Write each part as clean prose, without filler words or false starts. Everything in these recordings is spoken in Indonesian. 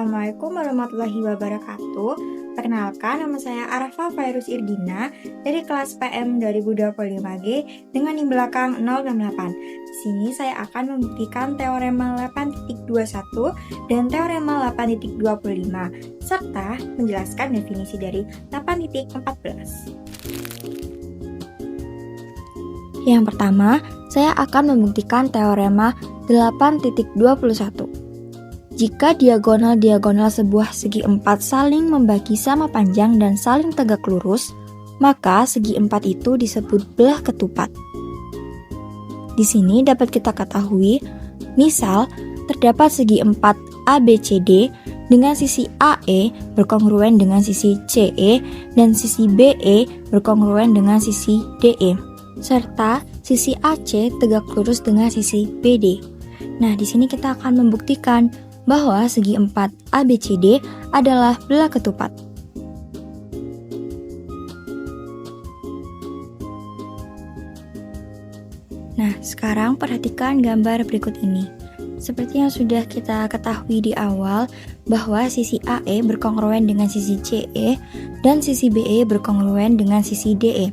Assalamualaikum warahmatullahi wabarakatuh. Perkenalkan, nama saya Arafa Fairuz Irdina dari kelas PM 2025G dengan NIM belakang 068. Di sini saya akan membuktikan teorema 8.21 dan teorema 8.25 serta menjelaskan definisi dari 8.14. Yang pertama, saya akan membuktikan teorema 8.21. Jika diagonal-diagonal sebuah segi empat saling membagi sama panjang dan saling tegak lurus, maka segi empat itu disebut belah ketupat. Di sini dapat kita ketahui, misal terdapat segi empat ABCD dengan sisi AE berkongruen dengan sisi CE dan sisi BE berkongruen dengan sisi DE, serta sisi AC tegak lurus dengan sisi BD. Nah, di sini kita akan membuktikan bahwa segi empat ABCD adalah belah ketupat. Nah, sekarang perhatikan gambar berikut ini. Seperti yang sudah kita ketahui di awal, bahwa sisi AE berkongruen dengan sisi CE dan sisi BE berkongruen dengan sisi DE.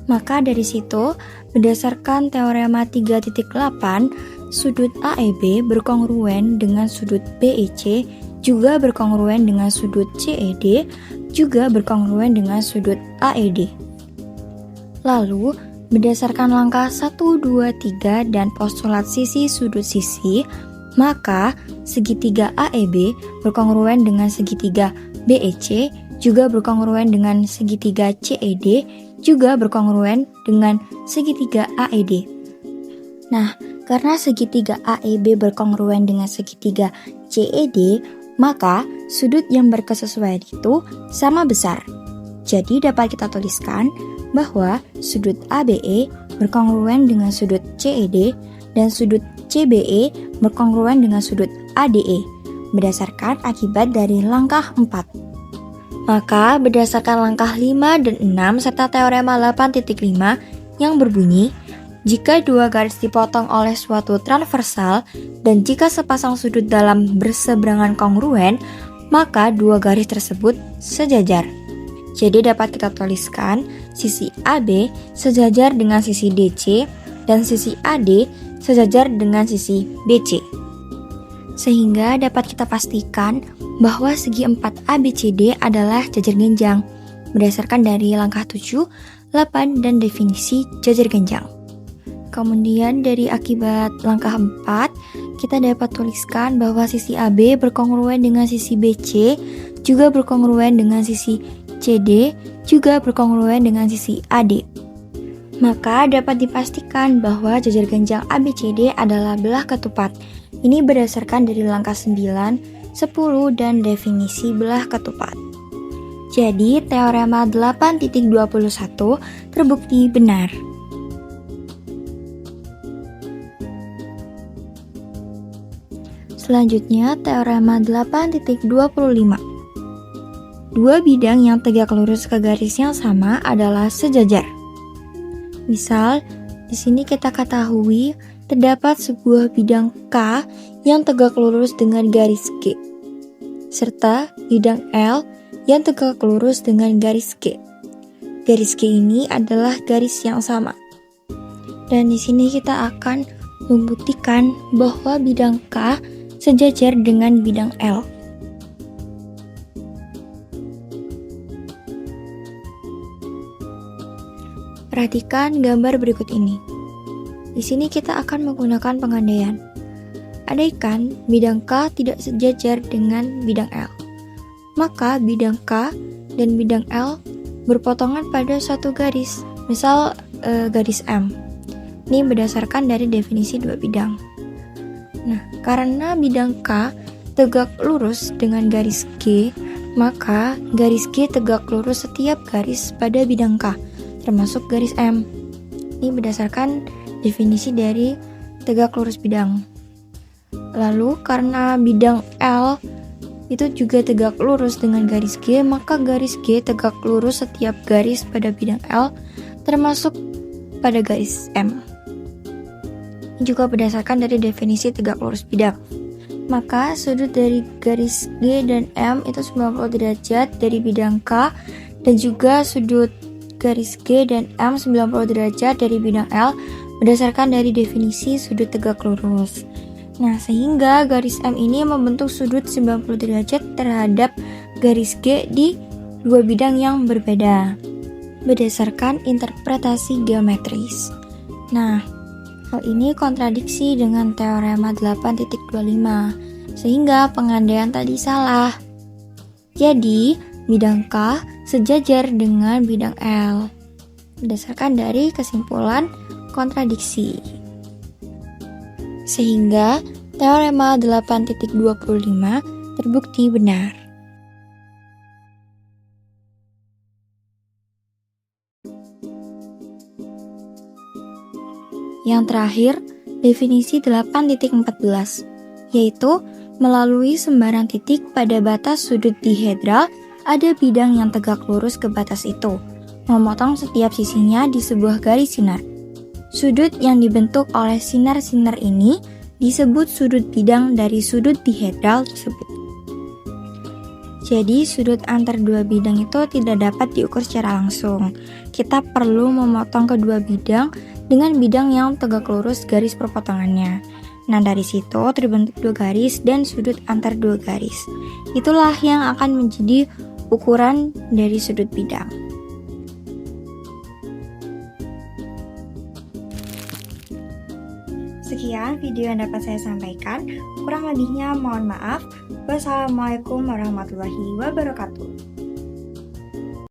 Maka dari situ, berdasarkan teorema 3.8, sudut AEB berkongruen dengan sudut BEC, juga berkongruen dengan sudut CED, juga berkongruen dengan sudut AED. Lalu, berdasarkan langkah 1, 2, 3 dan postulat sisi sudut sisi, maka segitiga AEB berkongruen dengan segitiga BEC, juga berkongruen dengan segitiga CED, juga berkongruen dengan segitiga AED. Nah, karena segitiga AEB berkongruen dengan segitiga CED, maka sudut yang berkesesuaian itu sama besar. Jadi dapat kita tuliskan bahwa sudut ABE berkongruen dengan sudut CED dan sudut CBE berkongruen dengan sudut ADE berdasarkan akibat dari langkah 4. Maka berdasarkan langkah 5 dan 6 serta teorema 8.5 yang berbunyi, jika dua garis dipotong oleh suatu transversal dan jika sepasang sudut dalam berseberangan kongruen, maka dua garis tersebut sejajar. Jadi dapat kita tuliskan sisi AB sejajar dengan sisi DC dan sisi AD sejajar dengan sisi BC. Sehingga dapat kita pastikan bahwa segi 4 ABCD adalah jajar genjang berdasarkan dari langkah 7, 8 dan definisi jajar genjang. Kemudian dari akibat langkah 4, kita dapat tuliskan bahwa sisi AB berkongruen dengan sisi BC, juga berkongruen dengan sisi CD, juga berkongruen dengan sisi AD. Maka dapat dipastikan bahwa jajar genjang ABCD adalah belah ketupat. Ini berdasarkan dari langkah 9, 10 dan definisi belah ketupat. Jadi teorema 8.21 terbukti benar. Selanjutnya, teorema 8.25. Dua bidang yang tegak lurus ke garis yang sama adalah sejajar. Misal, di sini kita ketahui terdapat sebuah bidang K yang tegak lurus dengan garis G, serta bidang L yang tegak lurus dengan garis G. Garis G ini adalah garis yang sama. Dan di sini kita akan membuktikan bahwa bidang K sejajar dengan bidang L. Perhatikan gambar berikut ini. Di sini kita akan menggunakan pengandaian. Andaikan bidang K tidak sejajar dengan bidang L, maka bidang K dan bidang L berpotongan pada suatu garis, misal garis M. Ini berdasarkan dari definisi dua bidang. Nah, karena bidang K tegak lurus dengan garis G, maka garis G tegak lurus setiap garis pada bidang K, termasuk garis M. Ini berdasarkan definisi dari tegak lurus bidang. Lalu, karena bidang L itu juga tegak lurus dengan garis G, maka garis G tegak lurus setiap garis pada bidang L, termasuk pada garis M. Juga berdasarkan dari definisi tegak lurus bidang. maka sudut dari garis G dan M itu 90 derajat dari bidang K, dan juga sudut garis G dan M 90 derajat dari bidang L berdasarkan dari definisi sudut tegak lurus. Nah, sehingga garis M ini membentuk sudut 90 derajat terhadap garis G di dua bidang yang berbeda berdasarkan interpretasi geometris. Nah, hal ini kontradiksi dengan teorema 8.25, sehingga pengandaian tadi salah. Jadi, bidang K sejajar dengan bidang L, berdasarkan dari kesimpulan kontradiksi. Sehingga, teorema 8.25 terbukti benar. Yang terakhir, definisi 8.14, yaitu melalui sembarang titik pada batas sudut dihedral ada bidang yang tegak lurus ke batas itu, memotong setiap sisinya di sebuah garis sinar. Sudut yang dibentuk oleh sinar-sinar ini disebut sudut bidang dari sudut dihedral tersebut. Jadi, sudut antar dua bidang itu tidak dapat diukur secara langsung. Kita perlu memotong kedua bidang dengan bidang yang tegak lurus garis perpotongannya. Nah, dari situ terbentuk dua garis dan sudut antar dua garis. Itulah yang akan menjadi ukuran dari sudut bidang. Sekian video yang dapat saya sampaikan. Kurang lebihnya mohon maaf. Wassalamualaikum warahmatullahi wabarakatuh.